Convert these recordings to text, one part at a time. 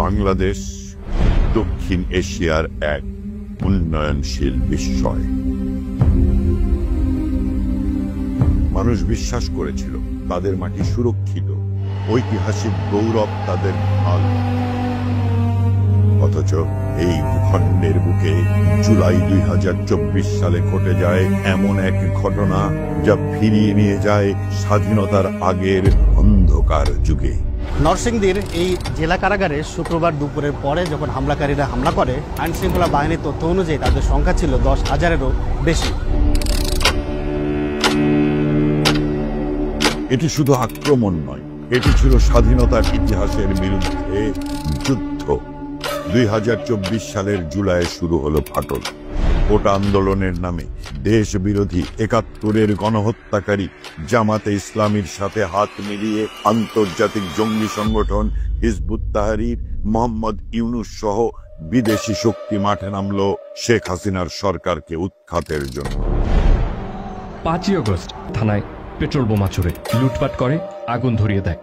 বাংলাদেশ দক্ষিণ এশিয়ার এক উন্নয়নশীল বিস্ময়। মানুষ বিশ্বাস করেছিল তাদের মাটি সুরক্ষিত, ঐতিহাসিক গৌরব তাদের ঢাল। অথচ এই ভূখণ্ডের বুকে জুলাই 2024 সালে ঘটে যায় এমন এক ঘটনা যা ফিরিয়ে নিয়ে যায় স্বাধীনতার আগের অন্ধকার যুগে। নরসিংদীর এই জেলা কারাগারে শুক্রবার দুপুরের পরে যখন হামলাকারীরা হামলা করে, আইনশৃঙ্খলা বাহিনীর তথ্য অনুযায়ী তাদের সংখ্যা ছিল 10,000-এরও বেশি। এটি শুধু আক্রমণ নয়, এটি ছিল স্বাধীনতার ইতিহাসের বিরুদ্ধে যুদ্ধ। 2024 সালের জুলাইয়ে শুরু হলো ফাটল। কোটা আন্দোলনের নামে দেশ বিরোধী 71-এর গণহত্যাকারী জামাতে ইসলামীর সাথে হাত মিলিয়ে আন্তর্জাতিক জঙ্গি সংগঠন হিজবুত তাহরির মোহাম্মদ ইউনূস সহ বিদেশি শক্তি মাঠে নামল শেখ হাসিনার সরকারকে উৎখাতের জন্য। 5ই আগস্ট থানায় পেট্রোল বোমা ছুড়ে লুটপাট করে, আগুন ধরিয়ে দেয়।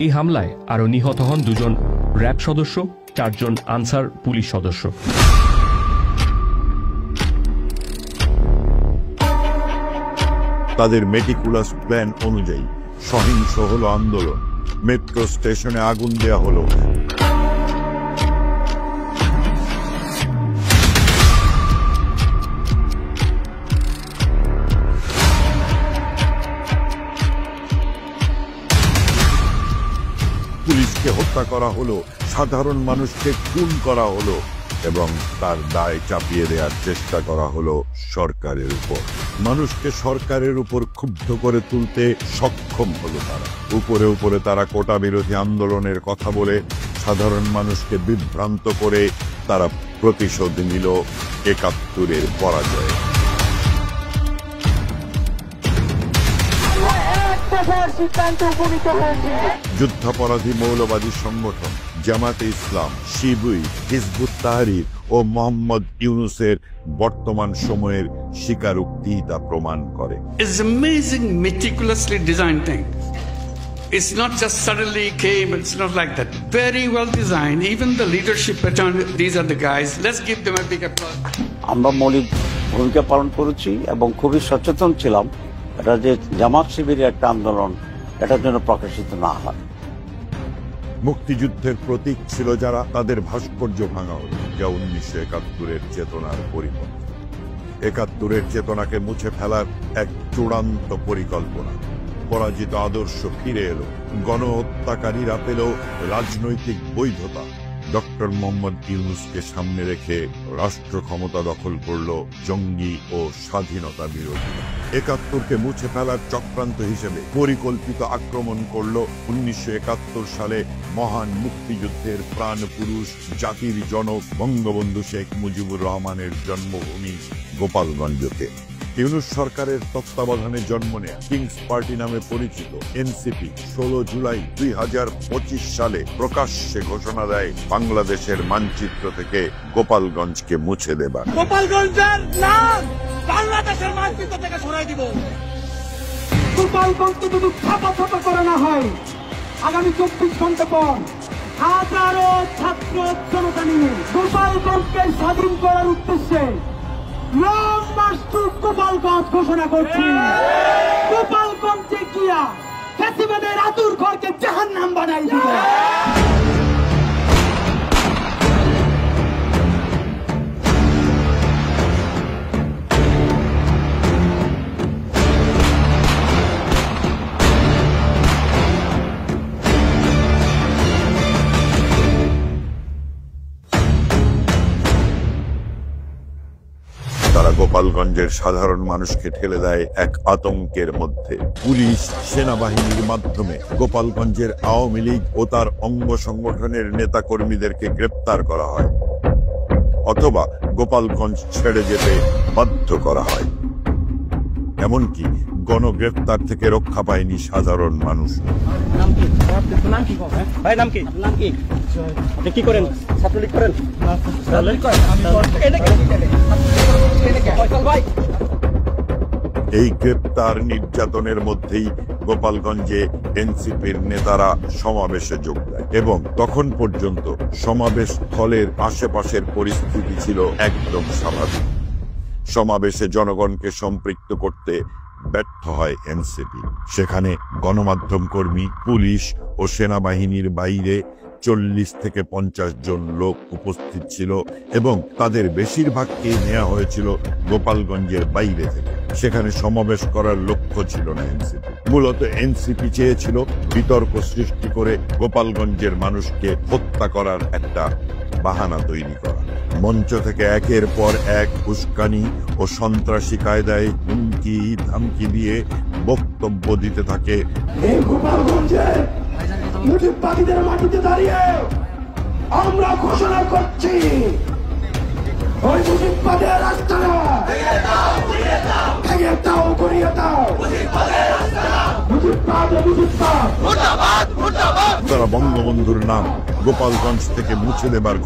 এই হামলায় আরও নিহত হন 2 জন র্যাব সদস্য, 4 জন আনসার পুলিশ সদস্য। তাদের মেটিকুলাস প্ল্যান অনুযায়ী সহিংস হলো আন্দোলন। মেট্রো স্টেশনে আগুন দেয়া হলো, পুলিশকে হত্যা করা হলো, সাধারণ মানুষকে খুন করা হলো এবং তার দায় চাপিয়ে দেওয়ার চেষ্টা করা হলো সরকারের উপর। মানুষকে সরকারের উপর ক্ষুব্ধ করে তুলতে সক্ষম হলো তারা। উপরে উপরে তারা কোটা বিরোধী আন্দোলনের কথা বলে সাধারণ মানুষকে বিভ্রান্ত করে তারা প্রতিশোধ নিল 71-এর পরাজয়ে। যুদ্ধাপরাধী মৌলবাদী সংগঠন জামাতে ইসলাম, শিবির, হিজবুত তাহরির ও মোহাম্মদ ইউনূসের বর্তমান সময়ের স্বীকারোক্তি তা প্রমাণ করে। It's amazing, meticulously designed thing. It's not just suddenly came, it's not like that. Very well designed. Even the leadership pattern, these are the guys. Let's give them a big applause. আমরা মৌলিক ভূমিকা পালন করেছি এবং খুবই সচেতন ছিলাম এটা যে জামাত শিবিরের একটা আন্দোলন এটার জন্য প্রকাশিত না হয়। মুক্তিযুদ্ধের প্রতীক ছিল যারা, তাদের ভাস্কর্য ভাঙা হলো, যা 1971-এর চেতনার পরিপন্থী। 71-এর চেতনাকে মুছে ফেলার এক চূড়ান্ত পরিকল্পনা। পরাজিত আদর্শ ফিরে এলো, গণহত্যাকারীরা পেল রাজনৈতিক বৈধতা। ডক্টর মোহাম্মদ ইউনূসকে সামনে রেখে রাষ্ট্র ক্ষমতা দখল করল জঙ্গি ও স্বাধীনতা বিরোধীরা। 71-কে মুছে ফেলার চক্রান্ত হিসেবে পরিকল্পিত আক্রমণ করল 1971 সালে মহান মুক্তিযুদ্ধের প্রাণ পুরুষ, জাতির জনক বঙ্গবন্ধু শেখ মুজিবুর রহমানের জন্মভূমি গোপালগঞ্জকে। ইউনূস সরকারের তত্ত্বাবধানে জন্ম নেয়া কিংস পার্টি নামে পরিচিত এনসিপি 16 জুলাই 2025 সালে প্রকাশ্যে ঘোষণা দেয় বাংলাদেশের মানচিত্র থেকে গোপালগঞ্জকে মুছে দেবার। গোপালগঞ্জের নাম বাংলাদেশের মানচিত্র থেকে সরাই দিব। গোপালগঞ্জ যদি ছাপা করে না হয়, আগামী 24 ঘন্টা পর হাজারো ছাত্র জনতা নিয়ে গোপালগঞ্জকে স্বাধীন করার উদ্দেশ্যে লং মার্চ টু গোপালগঞ্জ ঘোষণা করছি। গোপালগঞ্জে গিয়া ফ্যাসিবাদের আতুর ঘরকে জাহান্নাম বানাই দিব। তারা গোপালগঞ্জের সাধারণ মানুষকে ঠেলে দেয় এক আতঙ্কের মধ্যে। পুলিশ, সেনাবাহিনীর মাধ্যমে গোপালগঞ্জের আওয়ামী লীগ ও তার অঙ্গ সংগঠনের নেতা কর্মীদেরকে গ্রেপ্তার করা হয় অথবা গোপালগঞ্জ ছেড়ে যেতে বাধ্য করা হয়। এমনকি গণগ্রেপ্তার থেকে রক্ষা পায়নি সাধারণ মানুষ। কি করেন? ছাত্রলীগ করেন? এই গ্রেপ্তার নির্যাতনের মধ্যেই গোপালগঞ্জে এনসিপির নেতারা সমাবেশে যোগ দেয় এবং তখন পর্যন্ত সমাবেশ স্থলের আশেপাশের পরিস্থিতি ছিল একদম স্বাভাবিক। সমাবেশে জনগণকে সম্পৃক্ত করতে ব্যর্থ হয় এনসিপি। সেখানে গণমাধ্যম কর্মী, পুলিশ ও সেনাবাহিনীর বাইরে 40 থেকে 50 জন লোক উপস্থিত ছিল এবং তাদের বেশিরভাগকে নেওয়া হয়েছিল গোপালগঞ্জের বাইরে থেকে। সেখানে সমাবেশ করার লক্ষ্য ছিল না এনসিপি। মূলত এনসিপি চেয়েছিল বিতর্ক সৃষ্টি করে গোপালগঞ্জের মানুষকে হত্যা করার একটা বাহানা তৈরি করা। মঞ্চ থেকে একের পর এক উস্কানি ও সন্ত্রাসী কায়দায় হুমকি ধামকি দিয়ে বক্তব্য দিতে থাকে। এই গোপালগঞ্জে মুজিববাদীদের মাটিতে দাঁড়িয়ে আমরা ঘোষণা করছি, ওই মুজিববাদের রাস্তাটা ভেঙে দাও, গড়িয়ে দাও। তারা বঙ্গবন্ধুর নাম গোপালগঞ্জ থেকে মুছে দেবার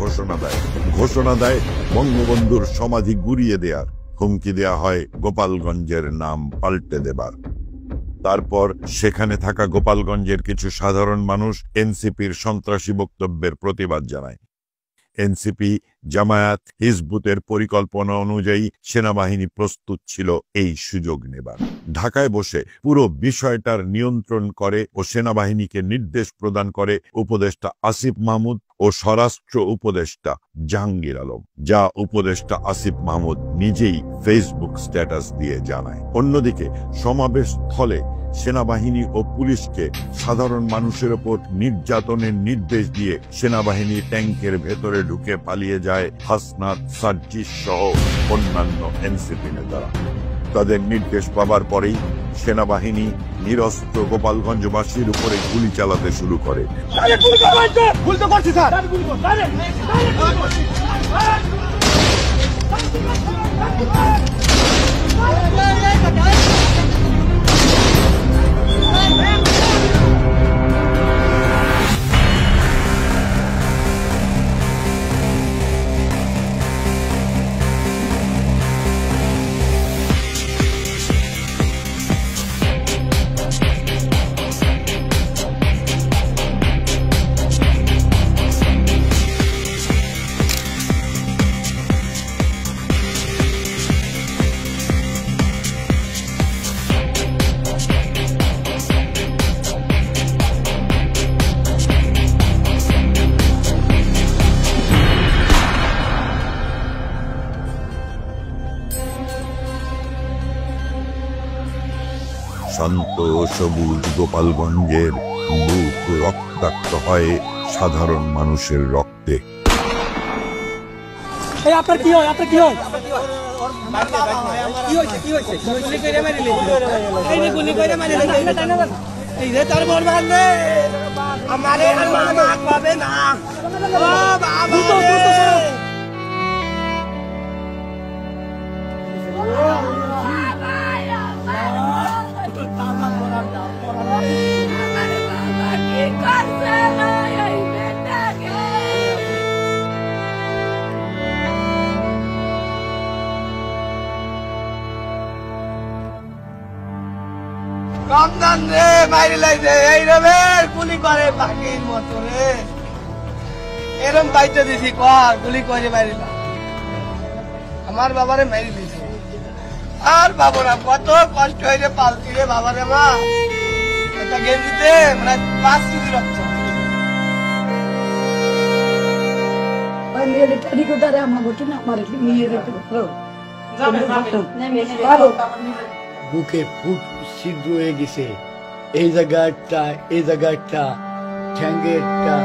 ঘোষণা দেয় বঙ্গবন্ধুর সমাধি গুড়িয়ে দেওয়ার। হুমকি দেয়া হয় গোপালগঞ্জের নাম পাল্টে দেবার। তারপর সেখানে থাকা গোপালগঞ্জের কিছু সাধারণ মানুষ এনসিপির সন্ত্রাসী বক্তব্যের প্রতিবাদ জানায়। এনসিপি, জামায়াত, হিজবুতের পরিকল্পনা অনুযায়ী সেনাবাহিনী প্রস্তুত ছিল এই সুযোগ নেবার। ঢাকায় বসে পুরো বিষয়টার নিয়ন্ত্রণ করে ও সেনাবাহিনীকে নির্দেশ প্রদান করে উপদেষ্টা আসিফ মাহমুদ ও স্বরাষ্ট্র উপদেষ্টা জাহাঙ্গীর আলম, যা উপদেষ্টা আসিফ মাহমুদ নিজেই ফেসবুক স্ট্যাটাস দিয়ে জানায়। অন্যদিকে সমাবেশ স্থলে সেনাবাহিনী ও পুলিশকে সাধারণ মানুষের ওপর নির্যাতনের নির্দেশ দিয়ে সেনাবাহিনী ট্যাঙ্কের ভেতরে ঢুকে পালিয়ে যায় হাসনাত, সাজ্জিদ সহ অন্যান্য এনসিপি নেতারা। তাদের নির্দেশ পাবার পরেই সেনাবাহিনী নিরস্ত্র গোপালগঞ্জবাসীর উপরে গুলি চালাতে শুরু করে। শান্ত ও সবুজ গোপালগঞ্জের বুক রক্তাক্ত হয় সাধারণ মানুষের রক্তে। আপনার কি হয়? আপনার কি হয়? রমজান রে মাইরে লাইছে এই রে গুলি করে পাখির মতো রে, এরম বাইতে দিছি কর গুলি করে মারিলাম। আমার বাবারে মারি দিয়েছে আর বাবারা কত কষ্ট হয়েছে পালতি রে বাবারে। মা একটা গেঞ্জিতে মানে 5 কেজি রক্ত। বুকে ফুট ছিদ্র হয়ে গেছে, এই জায়গাটা, এই জায়গাটা, ঠ্যাঙ্গেরটা।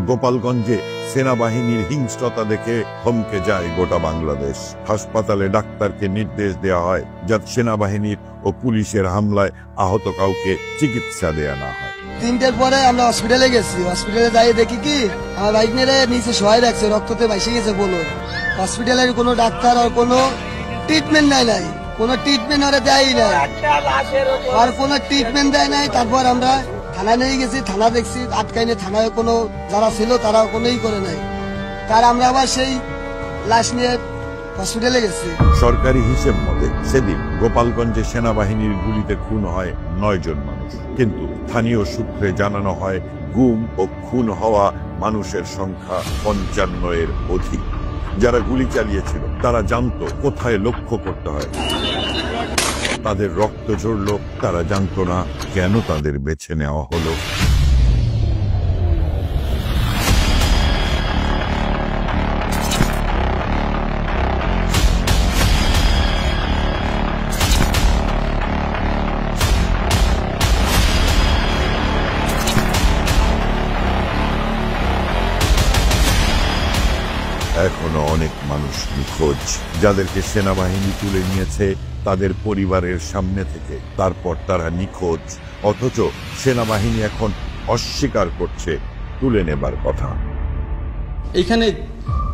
গোপালগঞ্জে সেনাবাহিনীর হিংস্রতা দেখে থমকে যায় গোটা বাংলাদেশ। হাসপাতালে ডাক্তারকে নির্দেশ দেওয়া হয় যাতে সেনাবাহিনীর ও পুলিশের হামলায় আহত কাউকে চিকিৎসা দেয়া না হয়। 3টের পরে আমরা হসপিটালে গেছি। হসপিটালে যাই দেখি কি আমার বাইক মেরে নিচে শোয়াই রাখছে, রক্ততে ভাসে গেছে বলুন। হসপিটালের কোনো ডাক্তার আর কোনো ট্রিটমেন্ট নাই, কোনো ট্রিটমেন্ট ওরা দেয়ই নাই, আর কোনো ট্রিটমেন্ট দেয় নাই। তারপর আমরা থানায় নিয়ে গেছি, থানা দেখছি আটকাইনে, থানায় কোনো যারা ছিল তারা কোনোই করে নাই। তার আমরা আবার সেই লাশ নিয়ে হসপিটালে গেছি। সরকারি হিসেব মতে সেদিন গোপালগঞ্জে সেনাবাহিনীর গুলিতে খুন হয় 9 জন মানুষ, কিন্তু স্থানীয় সূত্রে জানানো হয় গুম ও খুন হওয়া মানুষের সংখ্যা 55-এর অধিক। যারা গুলি চালিয়েছিল তারা জানতো কোথায় লক্ষ্য করতে হয়। তাদের রক্ত ঝরল, তারা জানতো না কেন তাদের বেছে নেওয়া হলো। এখনো অনেক মানুষ নিখোঁজ, যাদেরকে সেনাবাহিনী তুলে নিয়েছে তাদের পরিবারের সামনে থেকে। তারপর তারা নিখোঁজ, অথচ সেনাবাহিনী এখন অস্বীকার করছে তুলে নেবার কথা। এখানে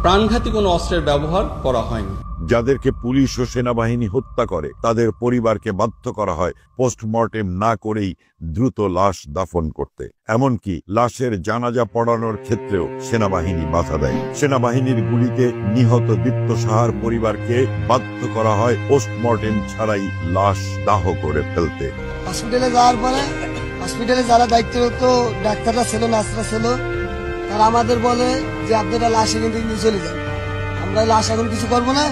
প্রাণঘাতী কোনো অস্ত্রের ব্যবহার করা হয়নি। যাদেরকে পুলিশ ও সেনাবাহিনী হত্যা করে তাদের পরিবারকে বাধ্য করা হয় পোস্টমর্টেম না করেই দ্রুত লাশ দাফন করতে। এমনকি লাশের জানাজা পড়ানোর ক্ষেত্রেও সেনাবাহিনী বাধা দেয়। সেনাবাহিনীর গুলিতে নিহত দীপ্ত সাহার পরিবারকে বাধ্য করা হয় পোস্টমর্টেম ছাড়াই লাশ দাহ করে ফেলতে। হসপিটালে যাওয়ার পরে হসপিটালে যারা দায়িত্বরত ডাক্তাররা ছিল, নার্সরা ছিল, তারা আমাদের বলে যে আপনারা লাশ এখান থেকে নিয়ে চলে যান, আমরা লাশ এখন কিছু করবো না,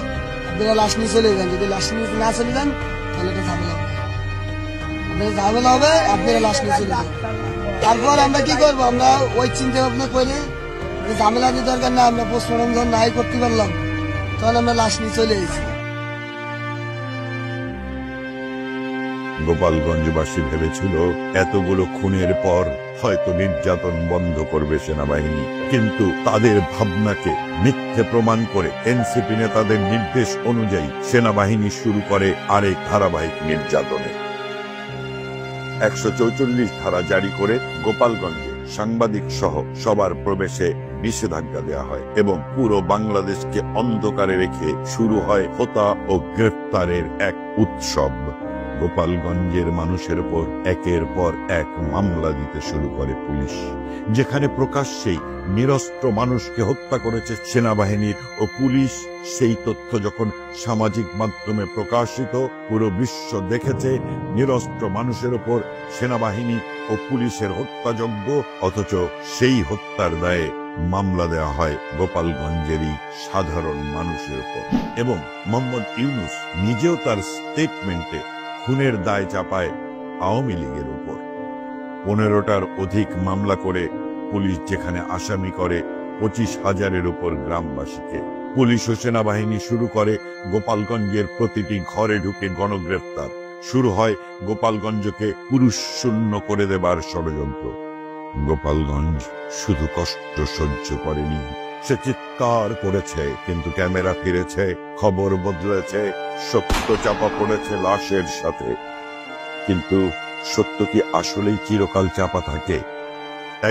আপনারা লাশ নিয়ে চলে যান। যদি লাশ নিয়ে না চলে যান তাহলে এটা ঝামেলা হবে, আপনারা ঝামেলা হবে, আপনারা লাশ নিয়ে চলে যান। তারপর আমরা কি করবো, আমরা ওই চিন্তা ভাবনা করে যে ঝামেলা দিয়ে দরকার না, আমরা পোস্টমর্টম যখন নাই করতে পারলাম তখন আমরা লাশ নিয়ে চলে এসেছি। গোপালগঞ্জবাসী ভেবেছিল এতগুলো খুনের পর হয়তো নির্যাতন বন্ধ করবে সেনাবাহিনী, কিন্তু তাদের ভাবনাকে মিথ্যে প্রমাণ করে এনসিপি নেতাদের নির্দেশ অনুযায়ী সেনাবাহিনী শুরু করে আরেক ধারাবাহিক নির্যাতনে। 144 ধারা জারি করে গোপালগঞ্জে সাংবাদিক সহ সবার প্রবেশে নিষেধাজ্ঞা দেওয়া হয় এবং পুরো বাংলাদেশকে অন্ধকারে রেখে শুরু হয় হত্যা ও গ্রেফতারের এক উৎসব। গোপালগঞ্জের মানুষের উপর একের পর এক মামলা দিতে শুরু করে পুলিশ, যেখানে প্রকাশ্যেই নিরস্ত্র মানুষকে হত্যা করেছে সেনাবাহিনীর ও পুলিশ। সেই তথ্য যখন সামাজিক মাধ্যমে প্রকাশিত, পুরো বিশ্ব দেখেছে নিরস্ত্র মানুষের উপর সেনাবাহিনী ও পুলিশের হত্যাযজ্ঞ, অথচ সেই হত্যার দায়ে মামলা দেওয়া হয় গোপালগঞ্জেরই সাধারণ মানুষের উপর। এবং মোহাম্মদ ইউনূস নিজেও তার স্টেটমেন্টে খুনের দায় চাপায় আওয়ামী লীগের উপর। 15টার অধিক মামলা করে পুলিশ যেখানে আসামি করে 25,000-এর উপর গ্রামবাসীকে। পুলিশ ও সেনাবাহিনী শুরু করে গোপালগঞ্জের প্রতিটি ঘরে ঢুকে গণগ্রেফতার। শুরু হয় গোপালগঞ্জকে পুরুষ শূন্য করে দেবার ষড়যন্ত্র। গোপালগঞ্জ শুধু কষ্ট সহ্য করেনি, সে চিৎকার করেছে, কিন্তু ক্যামেরা ফিরেছে, খবর বদলেছে, সত্য চাপা পড়েছে লাশের সাথে। কিন্তু সত্য কি আসলেই চিরকাল চাপা থাকে?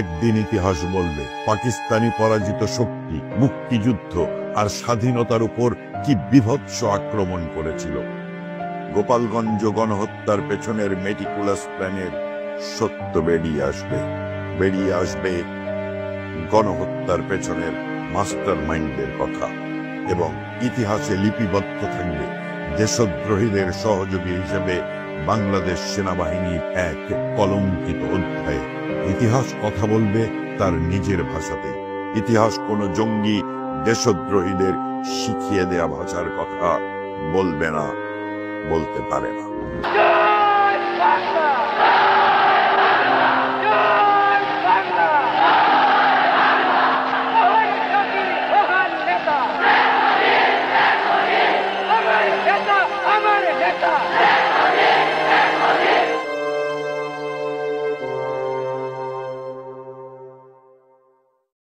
একদিন ইতিহাস বলবে পাকিস্তানি পরাজিত শক্তি মুক্তিযুদ্ধ আর স্বাধীনতার উপর কি বিভৎস আক্রমণ করেছিল। গোপালগঞ্জ গণহত্যার পেছনের মেটিকুলাস প্ল্যানের সত্য বেরিয়ে আসবে গণহত্যার পেছনের মাস্টার মাইন্ডের কথা, এবং ইতিহাসে লিপিবদ্ধ থাকবে দেশদ্রোহীদের সহযোগী হিসেবে বাংলাদেশ সেনাবাহিনীর এক কলঙ্কিত অধ্যায়। ইতিহাস কথা বলবে তার নিজের ভাষাতে। ইতিহাস কোনো জঙ্গি দেশদ্রোহীদের শিখিয়ে দেয়া ভাষার কথা বলবে না, বলতে পারে না। আমার নেতা